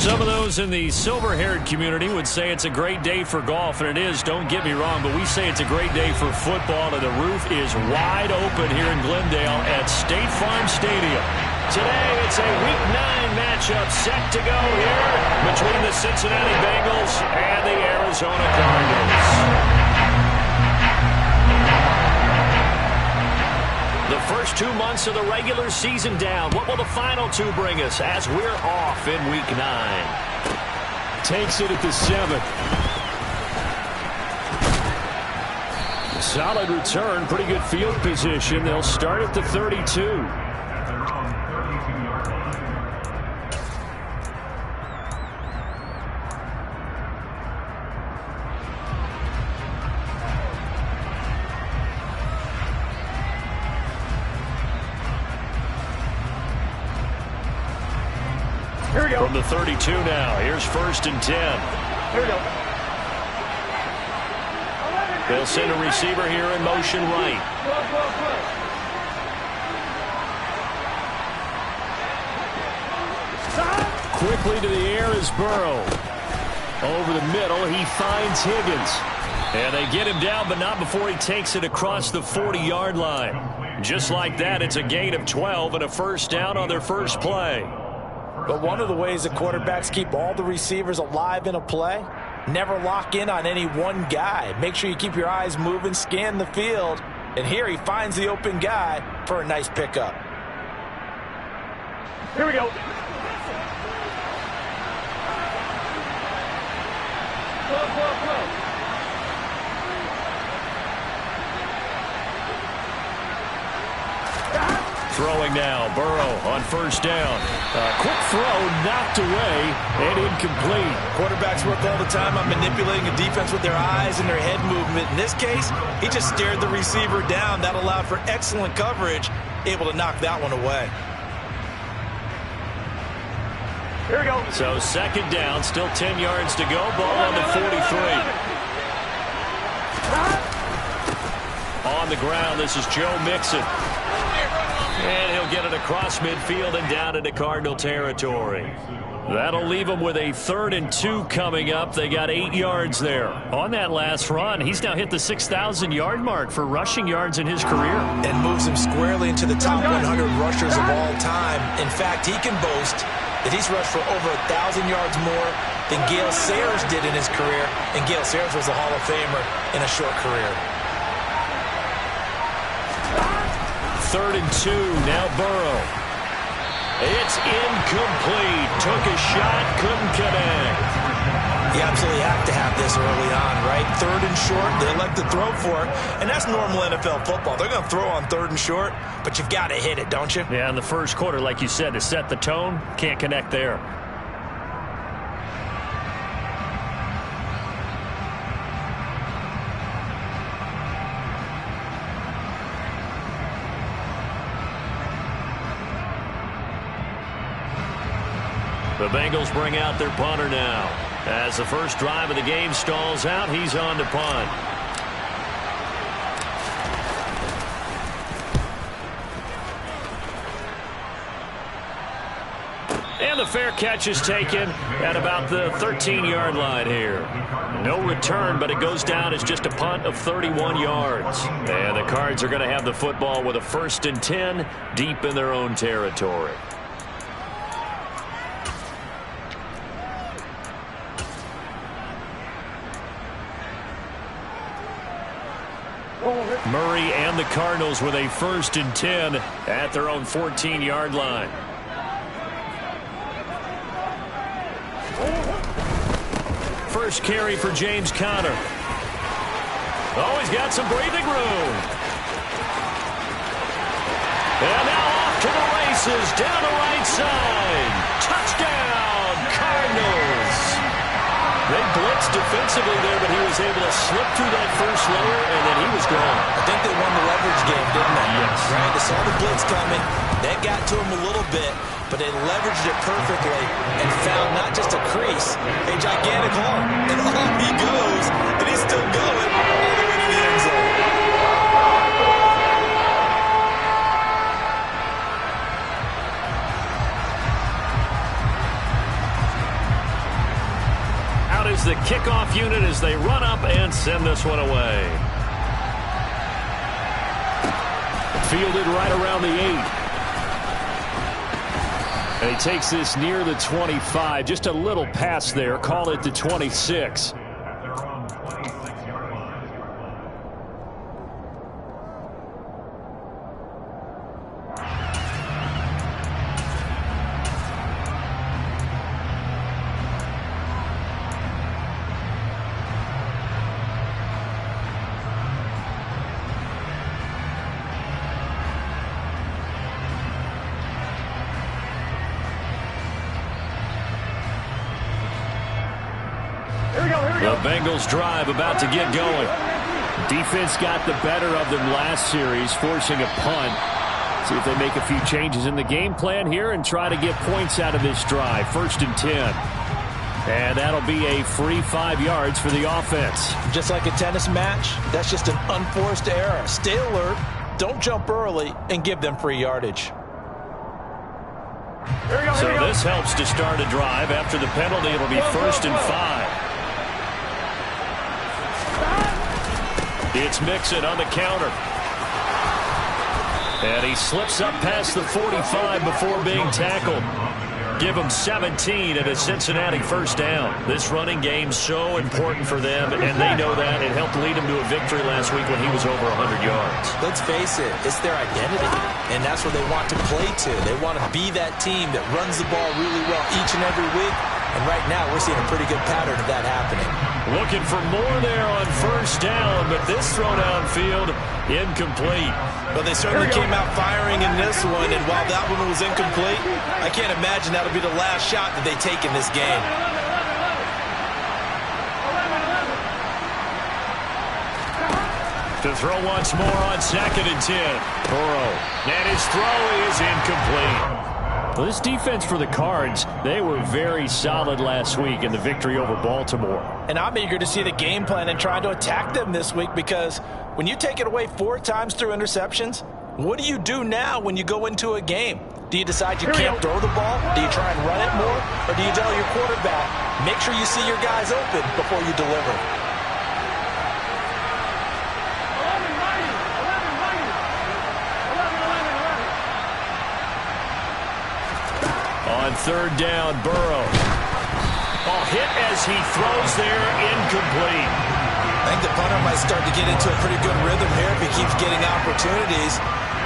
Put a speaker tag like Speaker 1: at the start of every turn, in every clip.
Speaker 1: Some of those in the silver-haired community would say it's a great day for golf, and it is, don't get me wrong, but we say it's a great day for football, and the roof is wide open here in Glendale at State Farm Stadium. Today, it's a Week 9 matchup set to go here between the Cincinnati Bengals and the Arizona Cardinals. The first 2 months of the regular season down. What will the final 2 bring us as we're off in Week 9?
Speaker 2: Takes it at the 7. Solid return. Pretty good field position. They'll start at the 32.
Speaker 1: From the 32 now, here's 1st and 10.
Speaker 3: Here we go.
Speaker 1: They'll send a receiver here in motion right.
Speaker 2: Quickly to the air is Burrow. Over the middle, he finds Higgins.
Speaker 1: And they get him down, but not before he takes it across the 40-yard line. Just like that, it's a gain of 12 and a first down on their first play.
Speaker 3: But one of the ways the quarterbacks keep all the receivers alive in a play, never lock in on any one guy. Make sure you keep your eyes moving, scan the field. And here he finds the open guy for a nice pickup.
Speaker 4: Here we go. Go.
Speaker 1: Throwing now, Burrow on first down.
Speaker 2: Quick throw, knocked away, and incomplete.
Speaker 3: Quarterbacks work all the time on manipulating a defense with their eyes and their head movement. In this case, he just stared the receiver down. That allowed for excellent coverage, able to knock that one away.
Speaker 4: Here we go.
Speaker 1: So 2nd down, still 10 yards to go. Ball on the 43. On the ground, this is Joe Mixon. And he'll get it across midfield and down into Cardinal territory. That'll leave him with a 3rd and 2 coming up. They got 8 yards there. On that last run, he's now hit the 6,000-yard mark for rushing yards in his career.
Speaker 3: And moves him squarely into the top 100 rushers of all time. In fact, he can boast that he's rushed for over 1,000 yards more than Gale Sayers did in his career. And Gale Sayers was a Hall of Famer in a short career.
Speaker 1: 3rd and 2, now Burrow. It's incomplete. Took a shot, couldn't connect.
Speaker 3: You absolutely have to have this early on, right? 3rd and short, they like to throw for it. And that's normal NFL football. They're going to throw on 3rd and short, but you've got to hit it, don't you?
Speaker 1: Yeah, in the first quarter, like you said, to set the tone, can't connect there. The Bengals bring out their punter now. As the first drive of the game stalls out, he's on to punt. And the fair catch is taken at about the 13-yard line here. No return, but it goes down as just a punt of 31 yards. And the Cards are going to have the football with a 1st and 10 deep in their own territory. Murray and the Cardinals with a 1st and 10 at their own 14-yard line. First carry for James Conner. Oh, he's got some breathing room. And now off to the races down the right side. Touchdown, Cardinals. They blitzed defensively there, but he was able to slip through that first layer, and then he was gone.
Speaker 3: I think they won the leverage game, didn't they?
Speaker 1: Yes.
Speaker 3: Right? They saw the blitz coming. That got to him a little bit, but they leveraged it perfectly and found not just a crease, a gigantic hole. And off he goes, and he's still going all the way to the end zone.
Speaker 1: Out is the kickoff unit as they run up and send this one away. Fielded right around the 8. And he takes this near the 25. Just a little pass there. Call it the 26. The Bengals drive about to get going. Defense got the better of them last series, forcing a punt. See if they make a few changes in the game plan here and try to get points out of this drive. 1st and 10. And that'll be a free 5 yards for the offense.
Speaker 3: Just like a tennis match, that's just an unforced error. Stay alert, don't jump early, and give them free yardage.
Speaker 1: So this helps to start a drive. After the penalty, it'll be 1st and 5. It's Mixon on the counter. And he slips up past the 45 before being tackled. Give them 17 and a Cincinnati first down. This running game's so important for them, and they know that. It helped lead him to a victory last week when he was over 100 yards.
Speaker 3: Let's face it, it's their identity, and that's what they want to play to. They want to be that team that runs the ball really well each and every week, and right now we're seeing a pretty good pattern of that happening.
Speaker 1: Looking for more there on first down, but this throw downfield incomplete.
Speaker 3: But they certainly came out firing in this one, and while that one was incomplete, I can't imagine that'll be the last shot that they take in this game.
Speaker 1: To throw once more on 2nd and 10. Burrow. And his throw is incomplete. Well, this defense for the Cards, they were very solid last week in the victory over Baltimore.
Speaker 3: And I'm eager to see the game plan and trying to attack them this week, because when you take it away 4 times through interceptions, what do you do now when you go into a game? Do you decide you can't throw the ball? Do you try and run it more? Or do you tell your quarterback, make sure you see your guys open before you deliver?
Speaker 1: On 3rd down, Burrow. Oh, hit as he throws there, incomplete.
Speaker 3: I think the punter might start to get into a pretty good rhythm here if he keeps getting opportunities.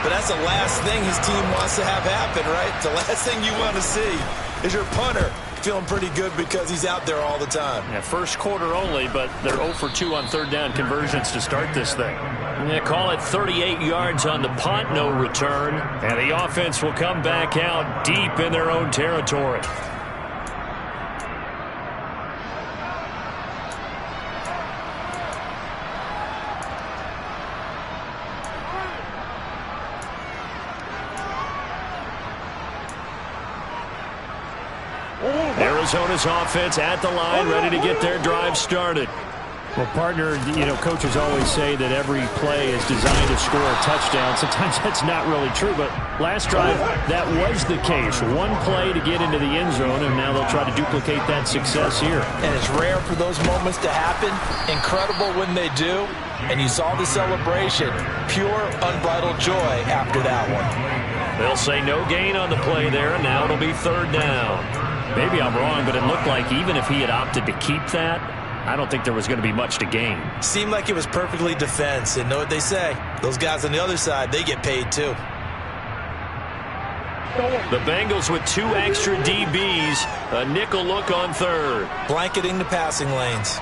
Speaker 3: But that's the last thing his team wants to have happen, right? The last thing you want to see is your punter feeling pretty good because he's out there all the time.
Speaker 1: Yeah, first quarter only, but they're 0 for 2 on 3rd down conversions to start this thing. Yeah, call it 38 yards on the punt, no return. And the offense will come back out deep in their own territory. Arizona's offense at the line, ready to get their drive started. Well, partner, coaches always say that every play is designed to score a touchdown. Sometimes that's not really true, but last drive, that was the case. One play to get into the end zone, and now they'll try to duplicate that success here.
Speaker 3: And it's rare for those moments to happen. Incredible when they do. And you saw the celebration. Pure, unbridled joy after that one.
Speaker 1: They'll say no gain on the play there, and now it'll be 3rd down. Maybe I'm wrong, but it looked like even if he had opted to keep that, I don't think there was going to be much to gain.
Speaker 3: Seemed like it was perfectly defense. And know what they say? Those guys on the other side, they get paid too.
Speaker 1: The Bengals with 2 extra DBs. A nickel look on 3rd.
Speaker 3: Blanketing the passing lanes.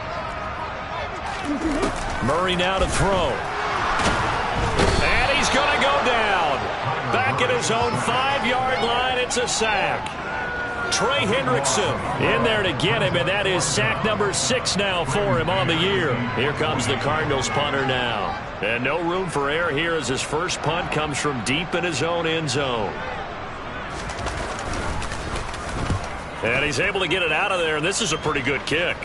Speaker 1: Murray now to throw. And he's going to go down. Back at his own 5-yard line. It's a sack. Trey Hendrickson in there to get him, and that is sack number 6 now for him on the year. Here comes the Cardinals punter now. And no room for error here as his first punt comes from deep in his own end zone. And he's able to get it out of there, and this is a pretty good kick.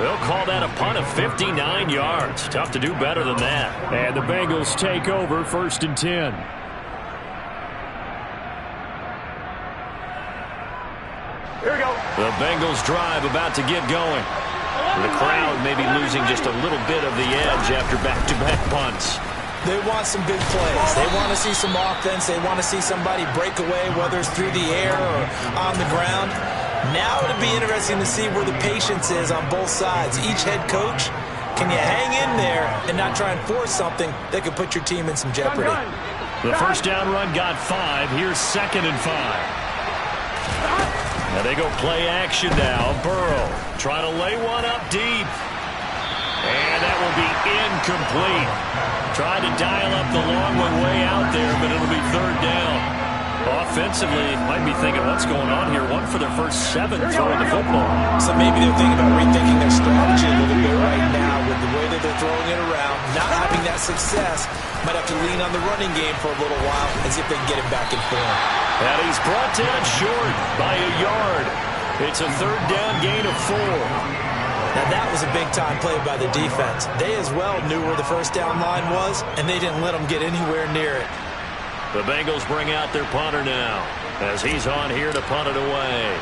Speaker 1: They'll call that a punt of 59 yards. Tough to do better than that. And the Bengals take over 1st and 10. The Bengals drive about to get going. The crowd may be losing just a little bit of the edge after back-to-back punts.
Speaker 3: They want some big plays. They want to see some offense. They want to see somebody break away, whether it's through the air or on the ground. Now it'll be interesting to see where the patience is on both sides. Each head coach, can you hang in there and not try and force something that could put your team in some jeopardy?
Speaker 1: The first down run got 5. Here's 2nd and 5. Now they go play action now. Burrow trying to lay one up deep. And that will be incomplete. Tried to dial up the long one way out there, but it'll be 3rd down. Offensively, might be thinking, what's going on here? 1 for their first 7 throwing the football.
Speaker 3: So maybe they're thinking about rethinking their strategy a little bit right now with the way that they're throwing it around. Not having that success. Might have to lean on the running game for a little while and see if they can get him back in form.
Speaker 1: And he's brought down short by a yard. It's a 3rd down gain of 4.
Speaker 3: Now that was a big-time play by the defense. They as well knew where the first down line was, and they didn't let them get anywhere near it.
Speaker 1: The Bengals bring out their punter now as he's on here to punt it away.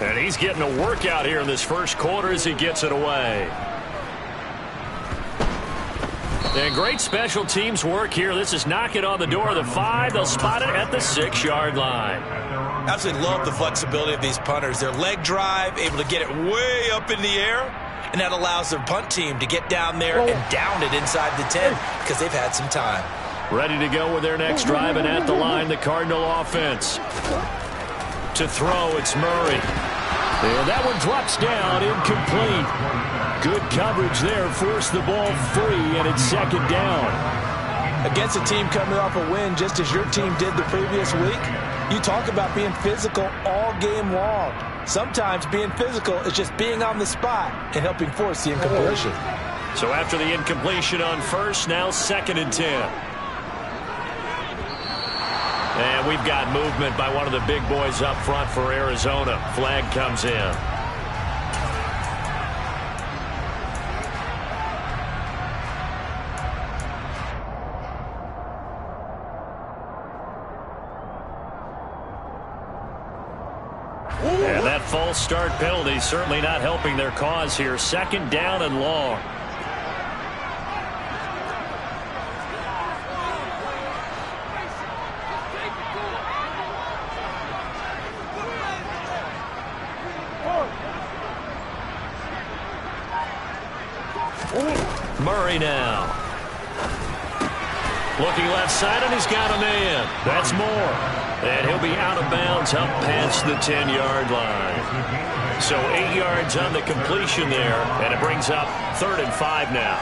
Speaker 1: And he's getting a workout here in this first quarter as he gets it away. And great special teams work here. This is knocking on the door of the 5. They'll spot it at the 6-yard line.
Speaker 3: Absolutely love the flexibility of these punters. Their leg drive, able to get it way up in the air, and that allows their punt team to get down there and down it inside the 10 because they've had some time.
Speaker 1: Ready to go with their next drive, and at the line, the Cardinal offense. To throw, it's Murray. And that one drops down, incomplete. Good coverage there, forced the ball free, and it's 2nd down.
Speaker 3: Against a team coming off a win, just as your team did the previous week, you talk about being physical all game long. Sometimes being physical is just being on the spot and helping force the incompletion.
Speaker 1: So after the incompletion on first, now 2nd and 10. And we've got movement by one of the big boys up front for Arizona. Flag comes in. And that false start penalty certainly not helping their cause here. 2nd down and long. Murray now. Looking left side, and he's got a man. That's Moore. And he'll be out of bounds up past the 10-yard line. So 8 yards on the completion there, and it brings up 3rd and 5 now.